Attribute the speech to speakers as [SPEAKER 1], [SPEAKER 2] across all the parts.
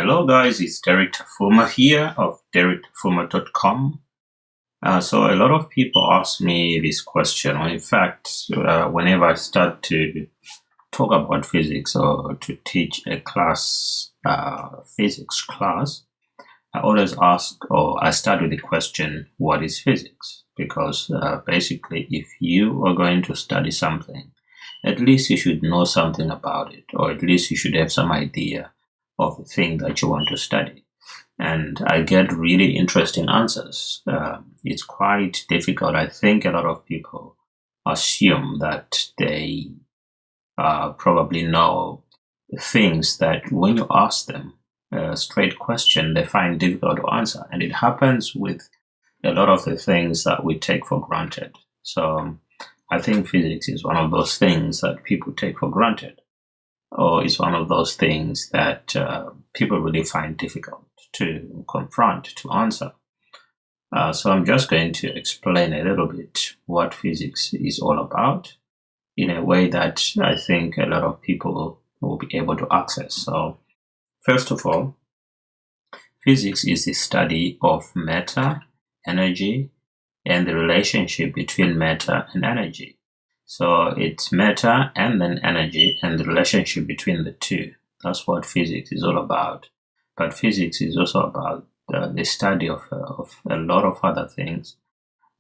[SPEAKER 1] Hello guys, it's Derek Tafuma here of DerekTafuma.com. So a lot of people ask me this question, or in fact, whenever I start to talk about physics or to teach a class, physics class, I always ask, or I start with the question, what is physics? Because basically, if you are going to study something, at least you should know something about it, or at least you should have some idea of the thing that you want to study. And I get really interesting answers. It's quite difficult. I think a lot of people assume that they probably know things that when you ask them a straight question, they find difficult to answer. And it happens with a lot of the things that we take for granted. So I think physics is one of those things that people take for granted, or is one of those things that people really find difficult to confront, to answer. So I'm just going to explain a little bit what physics is all about in a way that I think a lot of people will be able to access. So first of all, physics is the study of matter, energy, and the relationship between matter and energy. So it's matter and then energy and the relationship between the two. That's what physics is all about. But physics is also about the study of a lot of other things.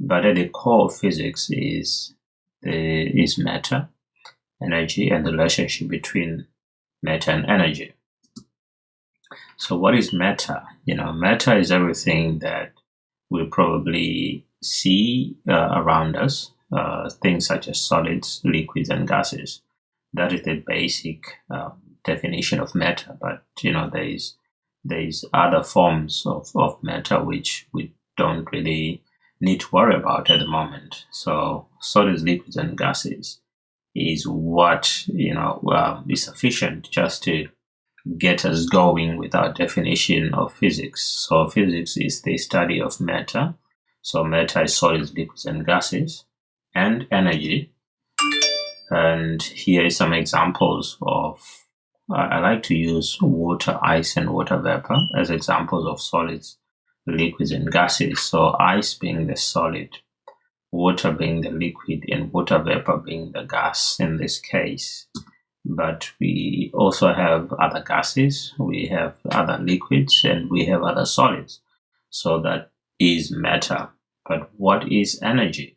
[SPEAKER 1] But at the core of physics is matter, energy, and the relationship between matter and energy. So what is matter? Matter is everything that we probably see around us. Things such as solids, liquids, and gases. That is the basic definition of matter. But there's other forms of matter which we don't really need to worry about at the moment. So solids, liquids, and gases is what is sufficient just to get us going with our definition of physics. So physics is the study of matter. So matter is solids, liquids, and gases, and energy. And here is some examples of, I like to use water, ice, and water vapor as examples of solids, liquids, and gases. So ice being the solid, water being the liquid, and water vapor being the gas in this case. But we also have other gases, we have other liquids, and we have other solids. So that is matter. But what is energy?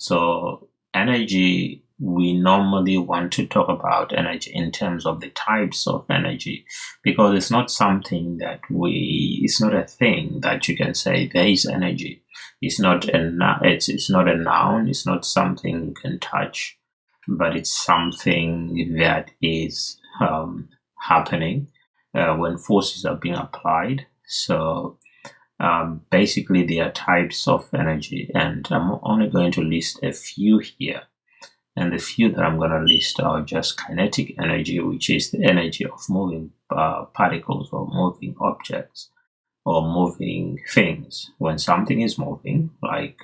[SPEAKER 1] So energy, we normally want to talk about energy in terms of the types of energy, because it's not something that it's not a thing that you can say there is energy. It's not a noun, it's not something you can touch, but it's something that is happening when forces are being applied. So basically, there are types of energy, and I'm only going to list a few here. And the few that I'm going to list are just kinetic energy, which is the energy of moving particles or moving objects or moving things. When something is moving, like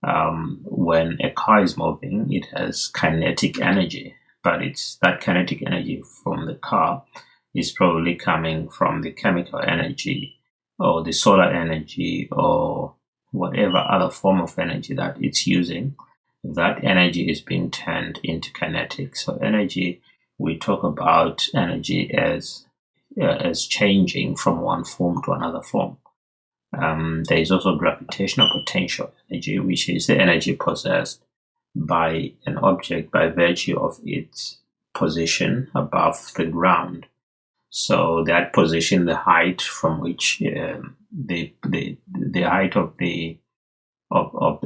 [SPEAKER 1] when a car is moving, it has kinetic energy, but it's that kinetic energy from the car is probably coming from the chemical energy or the solar energy or whatever other form of energy that it's using. That energy is being turned into kinetic. So energy, we talk about energy as changing from one form to another form. There is also gravitational potential energy, which is the energy possessed by an object by virtue of its position above the ground. So that position, the height from which the height of the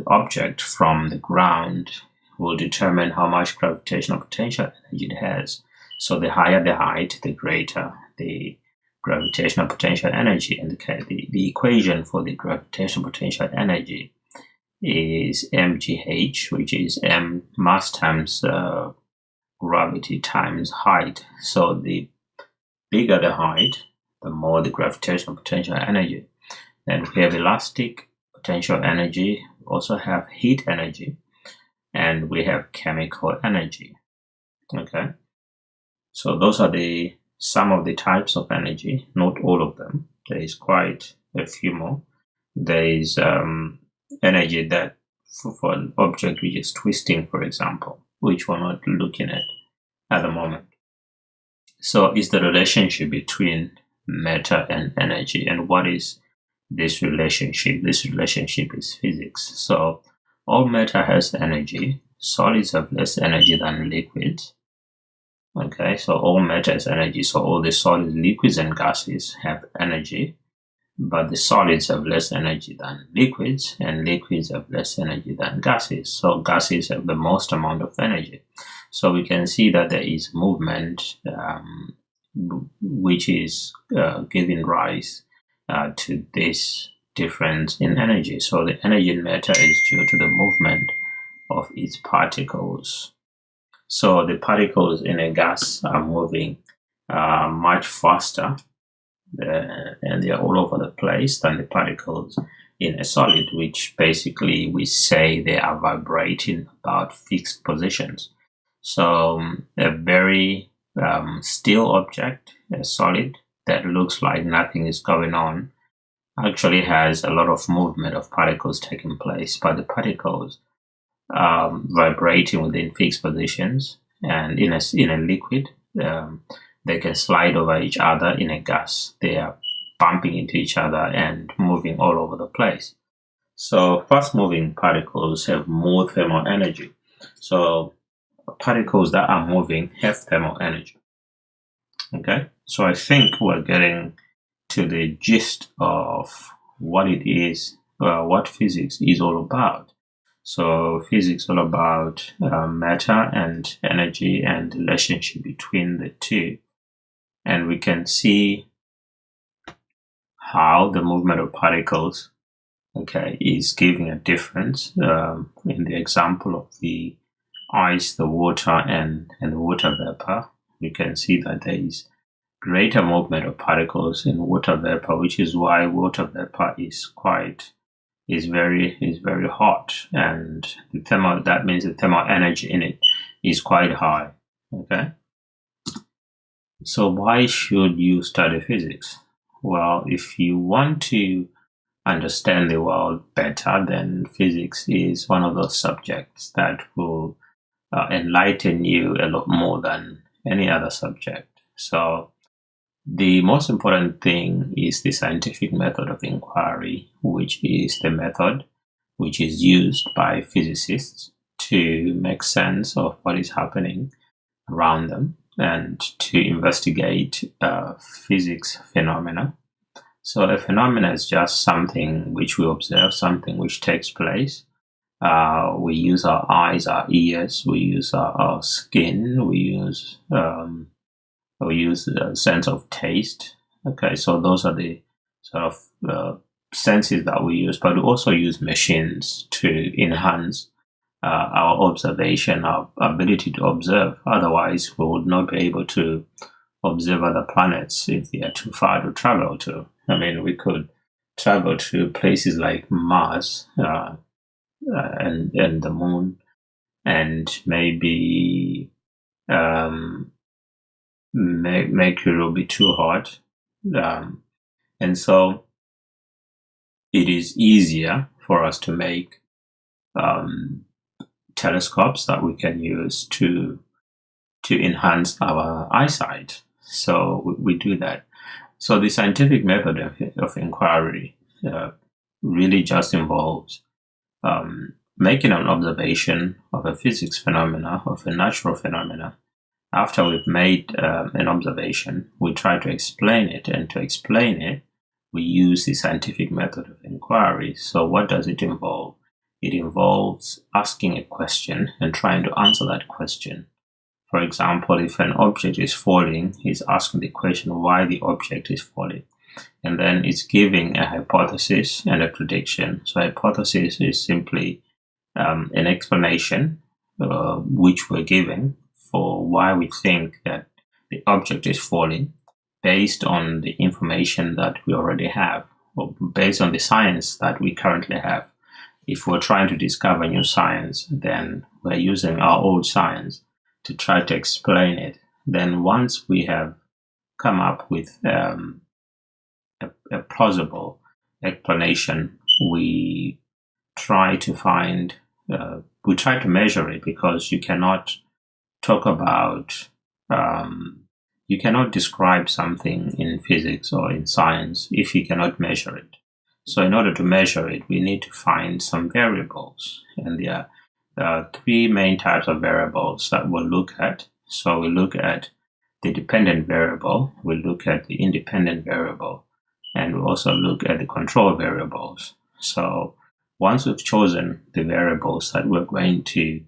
[SPEAKER 1] object from the ground will determine how much gravitational potential energy it has. So the higher the height, the greater the gravitational potential energy. And the equation for the gravitational potential energy is mgh, which is m mass times gravity times height. So the bigger the height, the more the gravitational potential energy. Then we have elastic potential energy, we also have heat energy, and we have chemical energy. Okay, so those are the some of the types of energy, not all of them. There is quite a few more. There is energy that for an object which is twisting, for example, which we're not looking at the moment. So it's the relationship between matter and energy. And what is this relationship? This relationship is physics. So all matter has energy. Solids have less energy than liquids. Okay, so all matter has energy. So all the solids, liquids, and gases have energy. But the solids have less energy than liquids, and liquids have less energy than gases. So gases have the most amount of energy. So we can see that there is movement which is giving rise to this difference in energy. So the energy in matter is due to the movement of its particles. So the particles in a gas are moving much faster and they are all over the place than the particles in a solid, which basically we say they are vibrating about fixed positions. So a very still object, a solid that looks like nothing is going on, actually has a lot of movement of particles taking place, but the particles vibrating within fixed positions. And in a liquid, they can slide over each other. In a gas, they are bumping into each other and moving all over the place. So fast-moving particles have more thermal energy. So particles that are moving have thermal energy. Okay, so I think we're getting to the gist of what it is, what physics is all about. So physics is all about matter and energy and the relationship between the two. And we can see how the movement of particles, okay, is giving a difference in the example of the ice, the water, and the water vapor. We can see that there is greater movement of particles in water vapor, which is why water vapor is very hot, and that means the thermal energy in it is quite high. Okay. So why should you study physics? Well, if you want to understand the world better, then physics is one of those subjects that will enlighten you a lot more than any other subject. So the most important thing is the scientific method of inquiry, which is the method which is used by physicists to make sense of what is happening around them and to investigate physics phenomena. So a phenomena is just something which we observe, something which takes place. We use our eyes, our ears, we use our skin, we use a sense of taste. Okay, so those are the sort of senses that we use, but we also use machines to enhance our observation, our ability to observe. Otherwise, we would not be able to observe other planets if they are too far to travel to. I mean, we could travel to places like Mars and the Moon, and maybe Mercury will be too hot, and so it is easier for us to make telescopes that we can use to enhance our eyesight. So we do that. So the scientific method of inquiry really just involves making an observation of a physics phenomena, of a natural phenomena. After we've made an observation, we try to explain it, and to explain it, we use the scientific method of inquiry. So what does it involve? It involves asking a question and trying to answer that question. For example, if an object is falling, it's asking the question why the object is falling. And then it's giving a hypothesis and a prediction. So a hypothesis is simply an explanation which we're giving for why we think that the object is falling based on the information that we already have, or based on the science that we currently have. If we're trying to discover new science, then we're using our old science to try to explain it. Then once we have come up with a plausible explanation, we try to find, we try to measure it, because you cannot talk about, you cannot describe something in physics or in science if you cannot measure it. So in order to measure it, we need to find some variables. And there are three main types of variables that we'll look at. So we look at the dependent variable, we look at the independent variable, and we also look at the control variables. So once we've chosen the variables that we're going to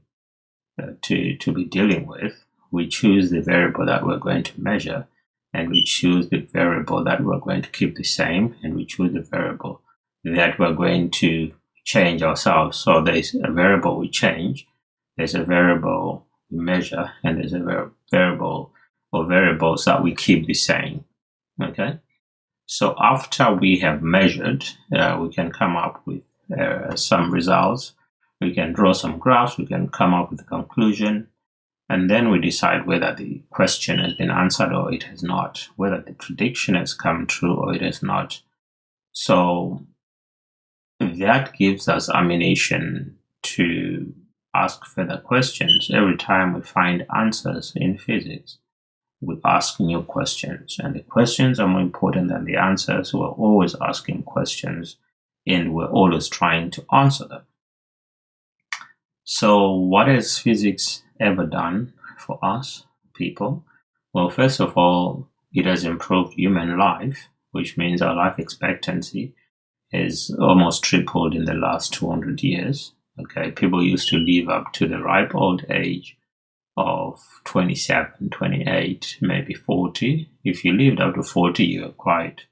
[SPEAKER 1] be dealing with, we choose the variable that we're going to measure, and we choose the variable that we're going to keep the same, and we choose the variable that we're going to change ourselves. So there's a variable we change, there's a variable we measure, and there's a variable or variables that we keep the same. Okay, so after we have measured, we can come up with some results. We can draw some graphs, we can come up with a conclusion, and then we decide whether the question has been answered or it has not, whether the prediction has come true or it has not. So that gives us ammunition to ask further questions. Every time we find answers in physics, we ask new questions, and the questions are more important than the answers. We're always asking questions, and we're always trying to answer them. So what has physics ever done for us people? Well, first of all, it has improved human life, which means our life expectancy is almost tripled in the last 200 years. Okay, people used to live up to the ripe old age of 27, 28, maybe 40. If you lived up to 40, you're quite,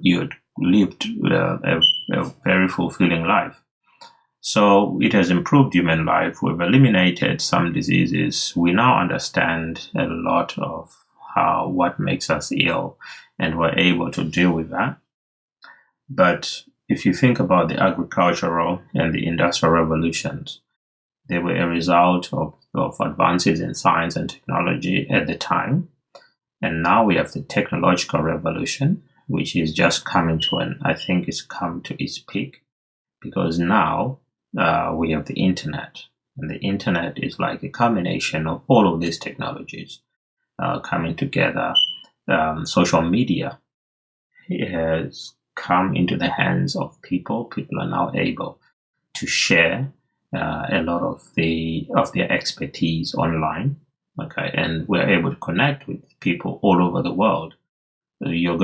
[SPEAKER 1] you had lived a very fulfilling life. So it has improved human life. We've eliminated some diseases. We now understand a lot of what makes us ill, and we're able to deal with that. But if you think about the agricultural and the industrial revolutions, they were a result of advances in science and technology at the time. And now we have the technological revolution, which is just coming to I think it's come to its peak, because now we have the internet. And the internet is like a combination of all of these technologies coming together. Social media has come into the hands of people. People are now able to share a lot of their expertise online. Okay, and we're able to connect with people all over the world. You're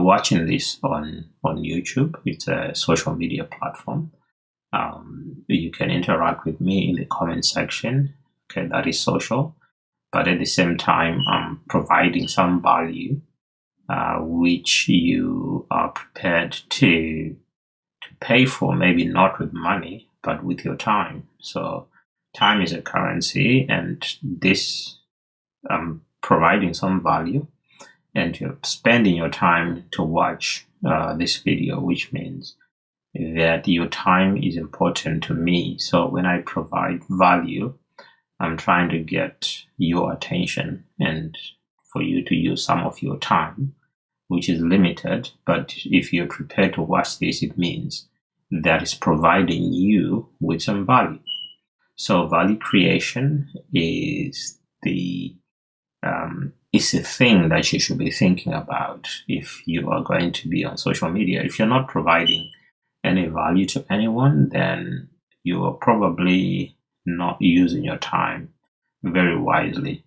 [SPEAKER 1] watching this on YouTube. It's a social media platform. You can interact with me in the comment section. Okay, that is social. But at the same time, I'm providing some value, which you are prepared to pay for, maybe not with money, but with your time. So time is a currency, and this, providing some value, and you're spending your time to watch this video, which means that your time is important to me. So when I provide value, I'm trying to get your attention and for you to use some of your time, which is limited. But if you're prepared to watch this, it means that is providing you with some value. So value creation is the it's a thing that you should be thinking about if you are going to be on social media. If you're not providing any value to anyone, then you are probably not using your time very wisely.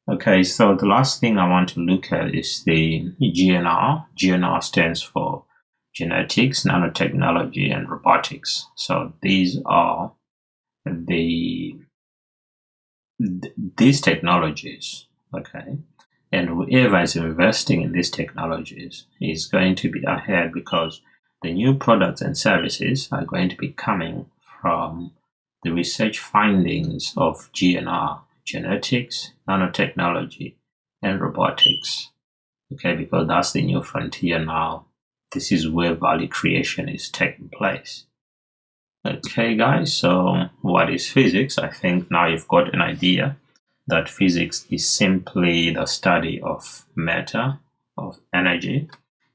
[SPEAKER 1] Okay, so the last thing I want to look at is the GNR. GNR stands for genetics, nanotechnology, and robotics. So these are these technologies, okay? And whoever is investing in these technologies is going to be ahead, because the new products and services are going to be coming from the research findings of GNR, genetics, nanotechnology, and robotics. Okay, because that's the new frontier now. This is where value creation is taking place. Okay, guys, so what is physics? I think now you've got an idea. that physics is simply the study of matter, of energy,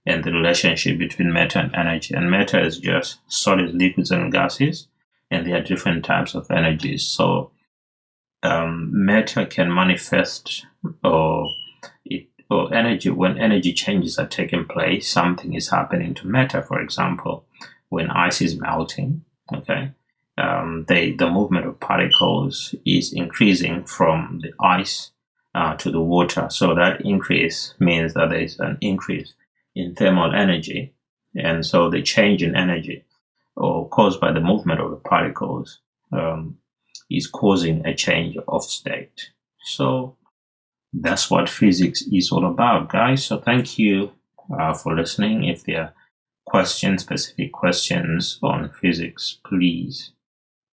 [SPEAKER 1] and the relationship between matter and energy. And matter is just solids, liquids, and gases, and there are different types of energies. So matter can manifest or energy. When energy changes are taking place, something is happening to matter. For example, when ice is melting, okay, the movement of particles is increasing from the ice to the water. So that increase means that there is an increase in thermal energy, and so the change in energy or caused by the movement of the particles is causing a change of state. So that's what physics is all about, guys. So thank you for listening. If there are questions, specific questions on physics, please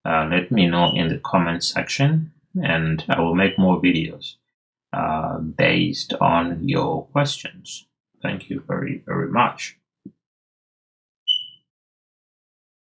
[SPEAKER 1] let me know in the comment section, and I will make more videos based on your questions. Thank you very, very much.